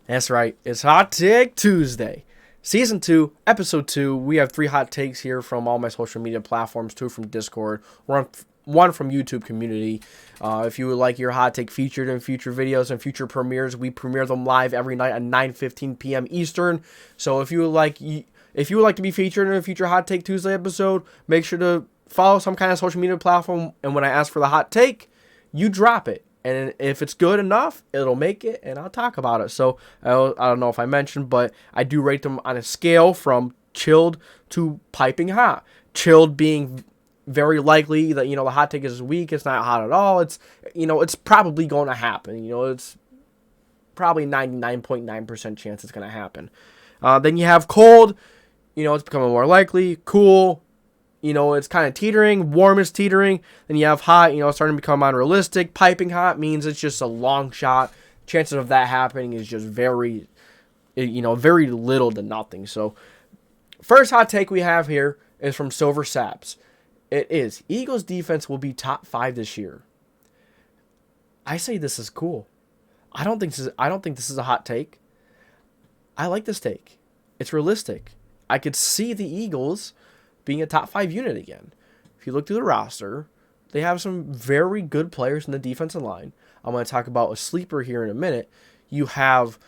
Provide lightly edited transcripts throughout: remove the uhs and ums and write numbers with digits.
That's right. It's Hot Take Tuesday. Season 2, Episode 2. We have 3 hot takes here from all my social media platforms, 2 from Discord, one from YouTube community. If you would like your hot take featured in future videos and future premieres, we premiere them live every night at 9:15 p.m. Eastern. So if you would like to be featured in a future Hot Take Tuesday episode, make sure to follow some kind of social media platform, and when I ask for the hot take, you drop it. And if it's good enough, it'll make it, and I'll talk about it. So I don't know if I mentioned, but I do rate them on a scale from chilled to piping hot. Chilled being very likely that, the hot take is weak. It's not hot at all. It's probably going to happen. It's probably 99.9% chance it's going to happen. Then you have cold. It's becoming more likely. Cool. It's kind of teetering. Warm is teetering. Then you have hot, it's starting to become unrealistic. Piping hot means it's just a long shot. Chances of that happening is just very little to nothing. So, first hot take we have here is from Silver Saps. It is, Eagles defense will be top 5 this year. I say this is cool. I don't think this is a hot take. I like this take. It's realistic. I could see the Eagles being a top 5 unit again. If you look through the roster, they have some very good players in the defensive line. I'm going to talk about a sleeper here in a minute. You have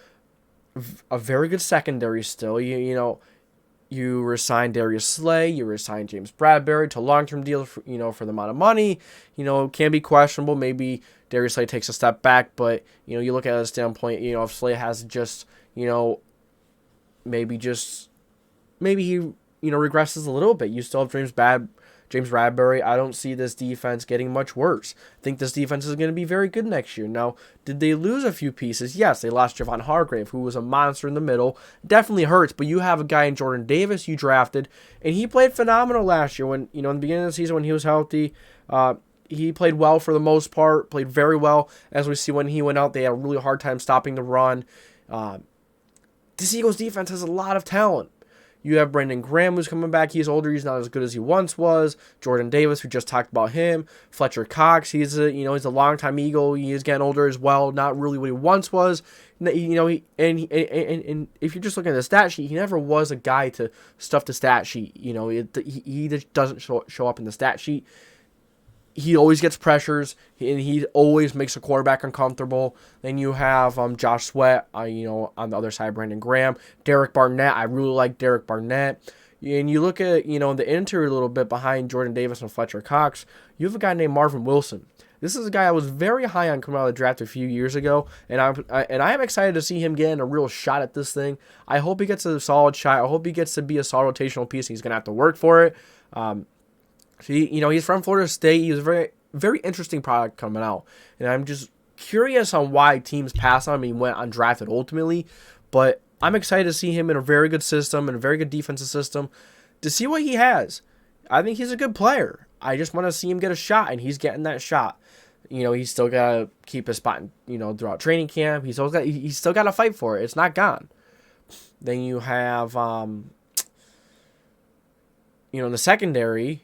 a very good secondary still. You resign Darius Slay, you resign James Bradberry to long-term deals for the amount of money. Can be questionable. Maybe Darius Slay takes a step back, but you look at it as a standpoint, if Slay has just, maybe he regresses a little bit. You still have James Bradberry. I don't see this defense getting much worse. I think this defense is going to be very good next year. Now, did they lose a few pieces? Yes, they lost Javon Hargrave, who was a monster in the middle. Definitely hurts, but you have a guy in Jordan Davis you drafted, and he played phenomenal last year. When in the beginning of the season when he was healthy, he played well for the most part, played very well. As we see when he went out, they had a really hard time stopping the run. This Eagles defense has a lot of talent. You have Brandon Graham, who's coming back. He's older. He's not as good as he once was. Jordan Davis, we just talked about him. Fletcher Cox, he's a longtime Eagle. He is getting older as well. Not really what he once was. And if you're just looking at the stat sheet, he never was a guy to stuff the stat sheet. He just doesn't show up in the stat sheet. He always gets pressures, and he always makes a quarterback uncomfortable. Then you have Josh Sweat, on the other side, Brandon Graham. Derek Barnett, I really like Derek Barnett. And you look at, the interior a little bit behind Jordan Davis and Fletcher Cox, you have a guy named Marvin Wilson. This is a guy I was very high on coming out of the draft a few years ago, and I am excited to see him getting a real shot at this thing. I hope he gets a solid shot. I hope he gets to be a solid rotational piece. He's going to have to work for it. He's from Florida State. He was a very, very interesting product coming out. And I'm just curious on why teams pass on him. He went undrafted ultimately. But I'm excited to see him in a very good system, in a very good defensive system, to see what he has. I think he's a good player. I just want to see him get a shot, and he's getting that shot. He's still got to keep his spot, throughout training camp. He's still got to fight for it. It's not gone. Then you have, in the secondary.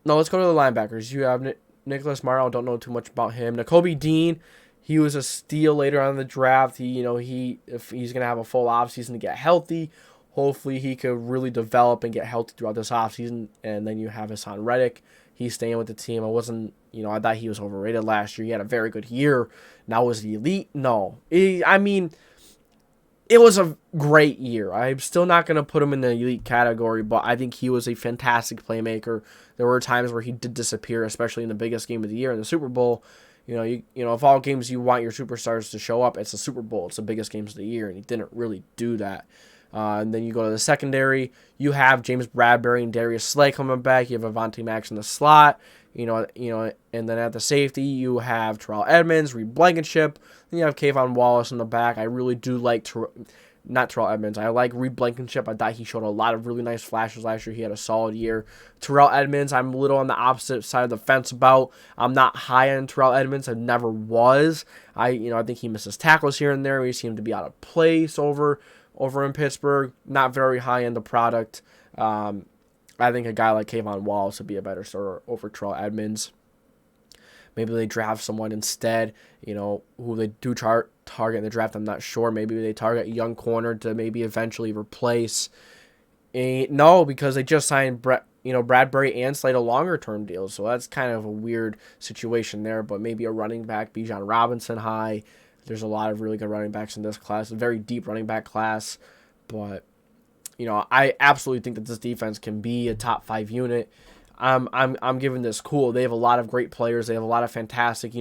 No, let's go to the linebackers. You have Nicholas Morrow. Don't know too much about him. Nakobe Dean, he was a steal later on in the draft. If he's gonna have a full offseason to get healthy, hopefully he could really develop and get healthy throughout this offseason. And then you have Hassan Reddick. He's staying with the team. I thought he was overrated last year. He had a very good year. Now was he elite? No. It was a great year. I'm still not going to put him in the elite category, but I think he was a fantastic playmaker. There were times where he did disappear, especially in the biggest game of the year, in the Super Bowl. Of all games you want your superstars to show up, it's the Super Bowl. It's the biggest games of the year, and he didn't really do that. And then you go to the secondary. You have James Bradberry and Darius Slay coming back. You have Avonte Max in the slot. And then at the safety, you have Terrell Edmonds, Reed Blankenship. Then you have Kayvon Wallace in the back. I really do like not Terrell Edmonds. I like Reed Blankenship. I thought he showed a lot of really nice flashes last year. He had a solid year. Terrell Edmonds, I'm a little on the opposite side of the fence about. I'm not high on Terrell Edmonds. I never was. I think he misses tackles here and there. He seemed to be out of place over in Pittsburgh. Not very high in the product. I think a guy like Kayvon Wallace would be a better starter over Terrell Edmonds. Maybe they draft someone instead, who they do target in the draft, I'm not sure. Maybe they target a young corner to maybe eventually replace. No, because they just signed Bradbury and Slade a longer-term deal, so that's kind of a weird situation there. But maybe a running back, Bijan Robinson high. There's a lot of really good running backs in this class, a very deep running back class. But I absolutely think that this defense can be a top 5 unit. I'm giving this cool. They have a lot of great players. They have a lot of fantastic.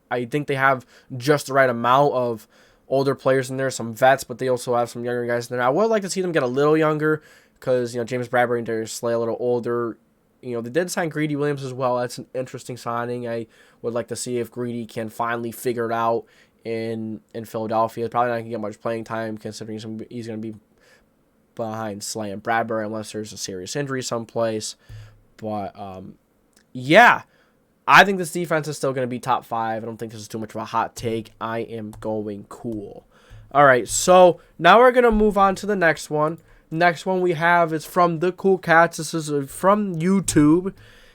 I think they have just the right amount of older players in there, some vets, but they also have some younger guys in there. I would like to see them get a little younger because James Bradbury and Darius Slay a little older. They did sign Greedy Williams as well. That's an interesting signing. I would like to see if Greedy can finally figure it out in Philadelphia. Probably not going to get much playing time considering he's going to be behind Slay and Bradbury unless there's a serious injury someplace. But, yeah, I think this defense is still going to be top 5. I don't think this is too much of a hot take. I am going cool. All right, so now we're going to move on to the next one. Next one we have is from the Cool Cats. This is from YouTube.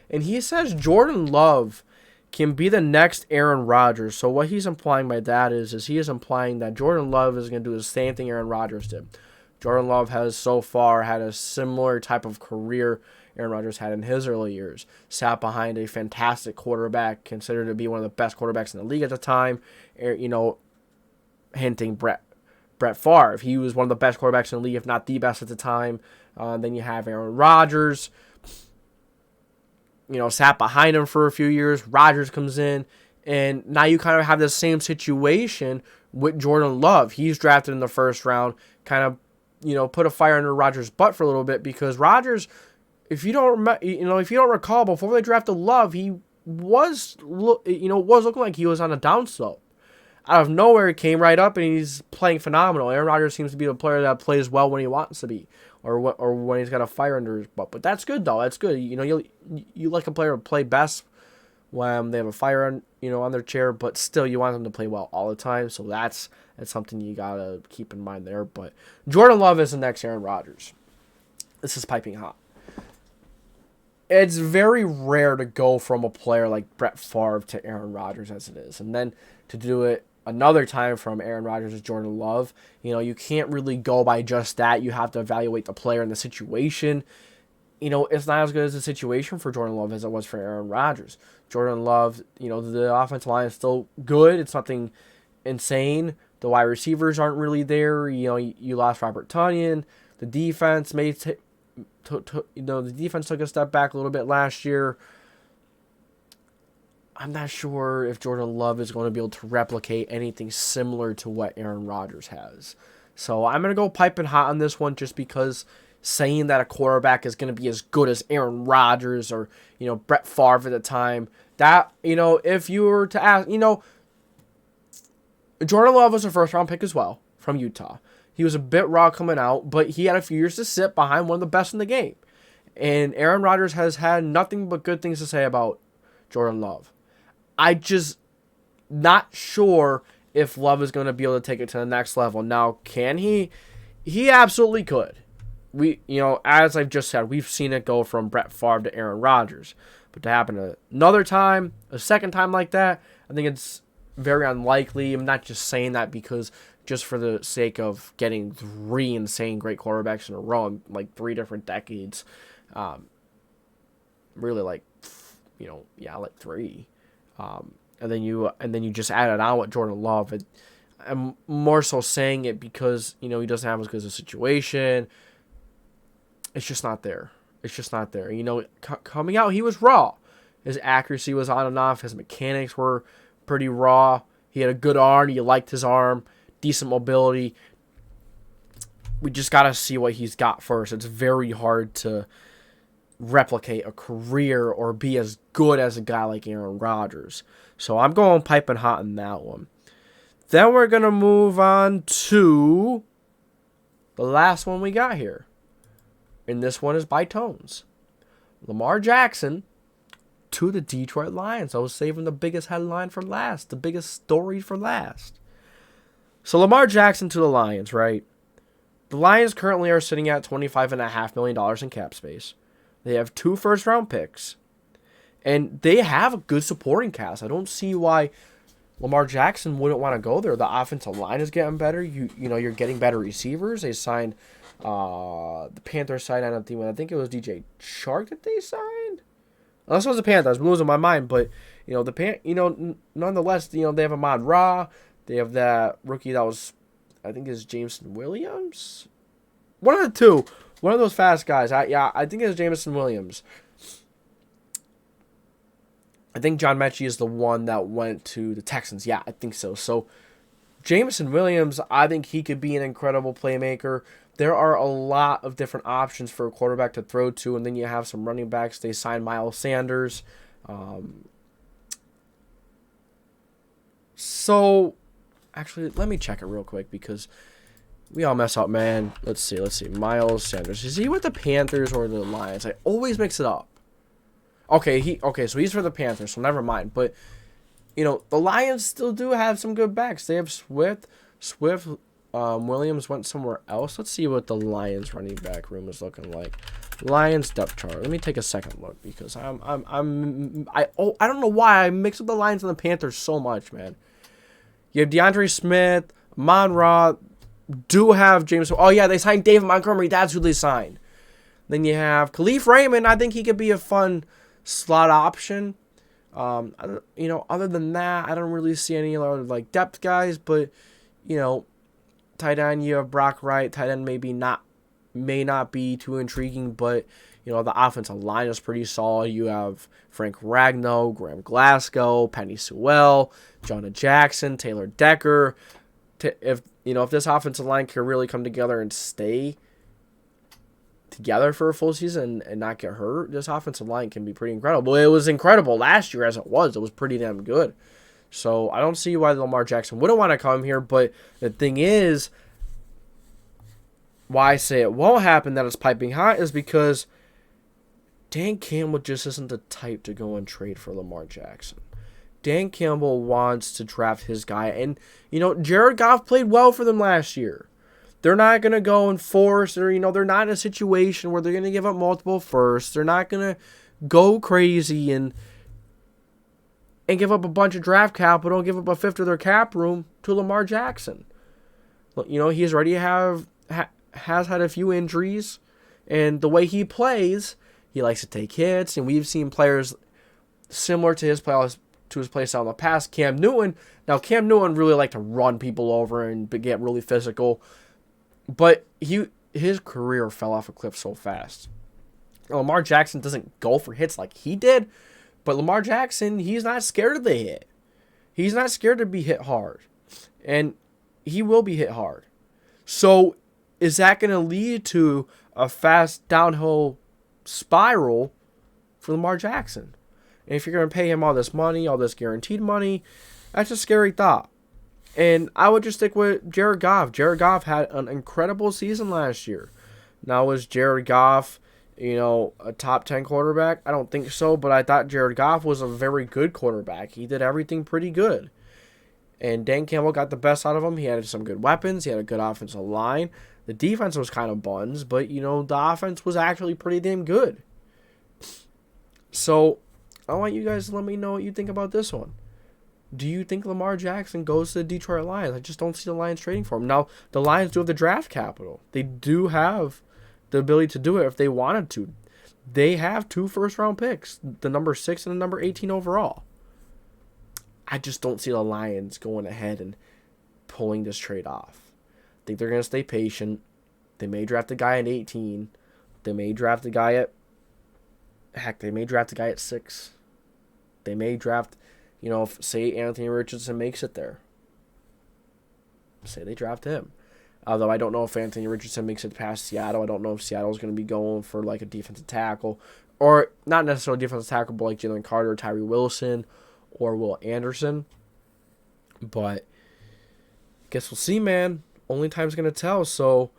And he says Jordan Love can be the next Aaron Rodgers. So what he's implying by that is he is implying that Jordan Love is going to do the same thing Aaron Rodgers did. Jordan Love has so far had a similar type of career Aaron Rodgers had in his early years. Sat behind a fantastic quarterback, considered to be one of the best quarterbacks in the league at the time. Hinting Brett Favre. He was one of the best quarterbacks in the league, if not the best at the time. Then you have Aaron Rodgers. Sat behind him for a few years. Rodgers comes in, and now you kind of have the same situation with Jordan Love. He's drafted in the first round, kind of, put a fire under Rodgers' butt for a little bit because Rodgers, if you don't recall, before they drafted Love, he was looking like he was on a downslope. Out of nowhere, he came right up, and he's playing phenomenal. Aaron Rodgers seems to be the player that plays well when he wants to be, or when he's got a fire under his butt. But that's good, though. That's good. You like a player to play best when they have a fire on their chair, but still you want them to play well all the time. So that's something you gotta keep in mind there. But Jordan Love is the next Aaron Rodgers. This is piping hot. It's very rare to go from a player like Brett Favre to Aaron Rodgers as it is, and then to do it another time from Aaron Rodgers to Jordan Love. You can't really go by just that. You have to evaluate the player and the situation. It's not as good as the situation for Jordan Love as it was for Aaron Rodgers. Jordan Love, the offensive line is still good. It's nothing insane. The wide receivers aren't really there. You lost Robert Tonyan. The defense the defense took a step back a little bit last year. I'm not sure if Jordan Love is going to be able to replicate anything similar to what Aaron Rodgers has. So I'm going to go piping hot on this one just because saying that a quarterback is going to be as good as Aaron Rodgers or, Brett Favre at the time, that, if you were to ask, Jordan Love was a first-round pick as well from Utah. He was a bit raw coming out, but he had a few years to sit behind one of the best in the game. And Aaron Rodgers has had nothing but good things to say about Jordan Love. I just not sure if Love is going to be able to take it to the next level. Now, can he? He absolutely could. As I've just said, we've seen it go from Brett Favre to Aaron Rodgers. But to happen another time, a second time like that, I think it's very unlikely. I'm not just saying that because just for the sake of getting 3 insane great quarterbacks in a row in like 3 different decades. Really like 3. And then you just add it on with Jordan Love. I'm more so saying it because, he doesn't have as good a situation. It's just not there. Coming out, he was raw. His accuracy was on and off. His mechanics were pretty raw. He had a good arm. You liked his arm. Decent mobility. We just got to see what he's got first. It's very hard to replicate a career or be as good as a guy like Aaron Rodgers. So I'm going piping hot in that one. Then we're going to move on to the last one we got here. And this one is by Tones. Lamar Jackson to the Detroit Lions. I was saving the biggest headline for last. The biggest story for last. So Lamar Jackson to the Lions, right? The Lions currently are sitting at $25.5 million in cap space. They have 2 first-round picks. And they have a good supporting cast. I don't see why Lamar Jackson wouldn't want to go there. The offensive line is getting better. You're getting better receivers. They signed the Panthers signed on a team. I think it was DJ Chark that they signed. Unless it was the Panthers, I'm losing my mind. But nonetheless, they have Ahmad Ra. They have that rookie that was, I think, is Jameson Williams. One of the two. One of those fast guys. I think it's Jameson Williams. I think John Mechie is the one that went to the Texans. Yeah, I think so. So, Jameson Williams, I think he could be an incredible playmaker. There are a lot of different options for a quarterback to throw to, and then you have some running backs. They signed Miles Sanders. So, actually, let me check it real quick because we all mess up, man. Let's see. Miles Sanders. Is he with the Panthers or the Lions? I always mix it up. Okay, so he's for the Panthers, so never mind. But, the Lions still do have some good backs. They have Swift, Williams went somewhere else. Let's see what the Lions running back room is looking like. Lions depth chart. Let me take a second look because I don't know why I mix up the Lions and the Panthers so much, man. You have DeAndre Smith, Monra, do have James. Oh yeah, they signed David Montgomery. That's who they signed. Then you have Khalif Raymond. I think he could be a fun slot option. Other than that, I don't really see any other depth guys. But tight end, you have Brock Wright. Tight end may not be too intriguing, but the offensive line is pretty solid. You have Frank Ragnow, Graham Glasgow, Penny Sewell, Jonah Jackson, Taylor Decker. If this offensive line can really come together and stay together for a full season and not get hurt, this offensive line can be pretty incredible. It was incredible last year as it was. It was pretty damn good. So I don't see why Lamar Jackson wouldn't want to come here, but the thing is, why I say it won't happen, that it's piping hot, is because Dan Campbell just isn't the type to go and trade for Lamar Jackson. Dan Campbell wants to draft his guy, and Jared Goff played well for them last year. They're not going to go and force, or they're not in a situation where they're going to give up multiple firsts. They're not going to go crazy and give up a bunch of draft capital, give up a fifth of their cap room to Lamar Jackson. He's already has had a few injuries, and the way he plays, he likes to take hits, and we've seen players similar to his play style in the past. Cam Newton really liked to run people over and get really physical, but his career fell off a cliff so fast. Lamar Jackson doesn't go for hits like he did, but Lamar Jackson, he's not scared of the hit. He's not scared to be hit hard, and he will be hit hard. So is that going to lead to a fast downhill spiral for Lamar Jackson? And if you're going to pay him all this money, all this guaranteed money, that's a scary thought. And I would just stick with Jared Goff. Jared Goff had an incredible season last year. Now, was Jared Goff, a top 10 quarterback? I don't think so, but I thought Jared Goff was a very good quarterback. He did everything pretty good. And Dan Campbell got the best out of him. He had some good weapons. He had a good offensive line. The defense was kind of buns, but, the offense was actually pretty damn good. So, I want you guys to let me know what you think about this one. Do you think Lamar Jackson goes to the Detroit Lions? I just don't see the Lions trading for him. Now, the Lions do have the draft capital. They do have the ability to do it if they wanted to. They have 2 first-round picks, the number 6 and the number 18 overall. I just don't see the Lions going ahead and pulling this trade off. I think they're going to stay patient. They may draft a guy at 18. They may draft a guy at... Heck, they may draft a guy at 6. They may draft... if, say, Anthony Richardson makes it there. Say they draft him. Although I don't know if Anthony Richardson makes it past Seattle. I don't know if Seattle's going to be going for, a defensive tackle. Or not necessarily defensive tackle, but Jalen Carter, Tyree Wilson, or Will Anderson. But I guess we'll see, man. Only time's going to tell. So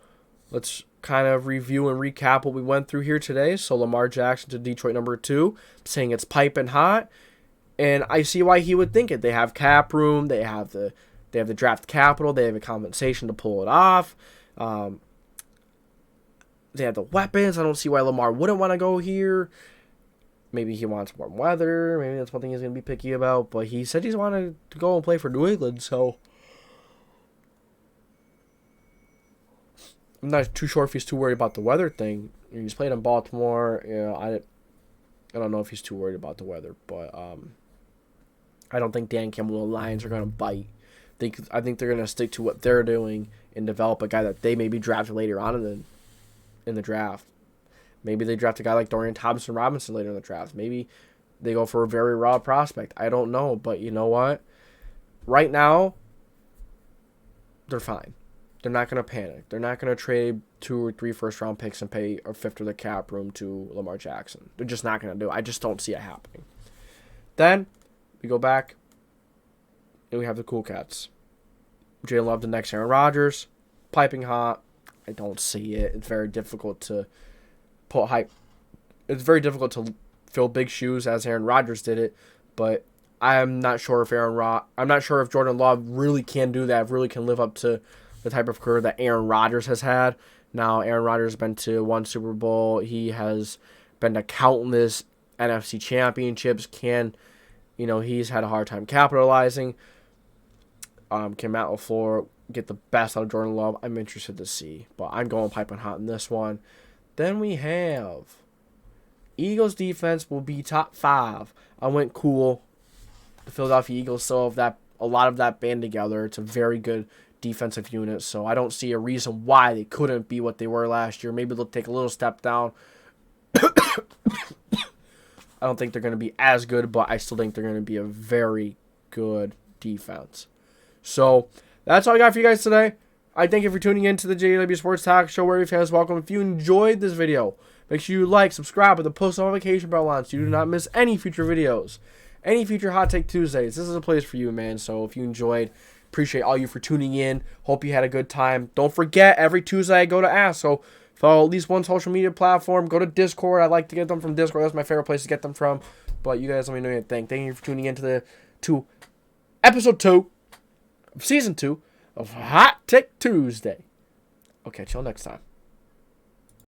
let's kind of review and recap what we went through here today. So Lamar Jackson to Detroit number 2, saying it's piping hot. And I see why he would think it. They have cap room. They have the draft capital. They have a compensation to pull it off. They have the weapons. I don't see why Lamar wouldn't want to go here. Maybe he wants warm weather. Maybe that's one thing he's going to be picky about. But he said he's wanted to go and play for New England, so I'm not too sure if he's too worried about the weather thing. He's played in Baltimore. I don't know if he's too worried about the weather, but I don't think Dan Campbell and the Lions are going to bite. I think they're going to stick to what they're doing and develop a guy that they maybe draft later on in the draft. Maybe they draft a guy like Dorian Thompson-Robinson later in the draft. Maybe they go for a very raw prospect. I don't know, but you know what? Right now, they're fine. They're not going to panic. They're not going to trade 2 or 3 first-round picks and pay a fifth of the cap room to Lamar Jackson. They're just not going to do it. I just don't see it happening. Then we go back, and we have the Cool Cats. Jalen Love, the next Aaron Rodgers, piping hot. I don't see it. It's very difficult to put hype. It's very difficult to fill big shoes as Aaron Rodgers did it, but I'm not sure if Jordan Love really can do that. Really can live up to the type of career that Aaron Rodgers has had. Now, Aaron Rodgers has been to 1 Super Bowl. He has been to countless NFC championships. He's had a hard time capitalizing. Can Matt LaFleur get the best out of Jordan Love? I'm interested to see, but I'm going piping hot in this one. Then we have Eagles defense will be top 5. I went cool. The Philadelphia Eagles still have a lot of that band together. It's a very good defensive unit, so I don't see a reason why they couldn't be what they were last year. Maybe they'll take a little step down. I don't think they're going to be as good, but I still think they're going to be a very good defense. So that's all I got for you guys today. I thank you for tuning in to the JDW Sports Talk Show, where your fans welcome. If you enjoyed this video, make sure you like, subscribe, with the post notification bell on so you do not miss any future videos, any future Hot Take Tuesdays. This is a place for you, man. So if you enjoyed, appreciate all you for tuning in. Hope you had a good time. Don't forget, every Tuesday I go to Ask. So follow at least one social media platform. Go to Discord. I like to get them from Discord. That's my favorite place to get them from. But you guys let me know what you think. Thank you for tuning in to episode 2 of season 2 of Hot Take Tuesday. I'll catch y'all next time.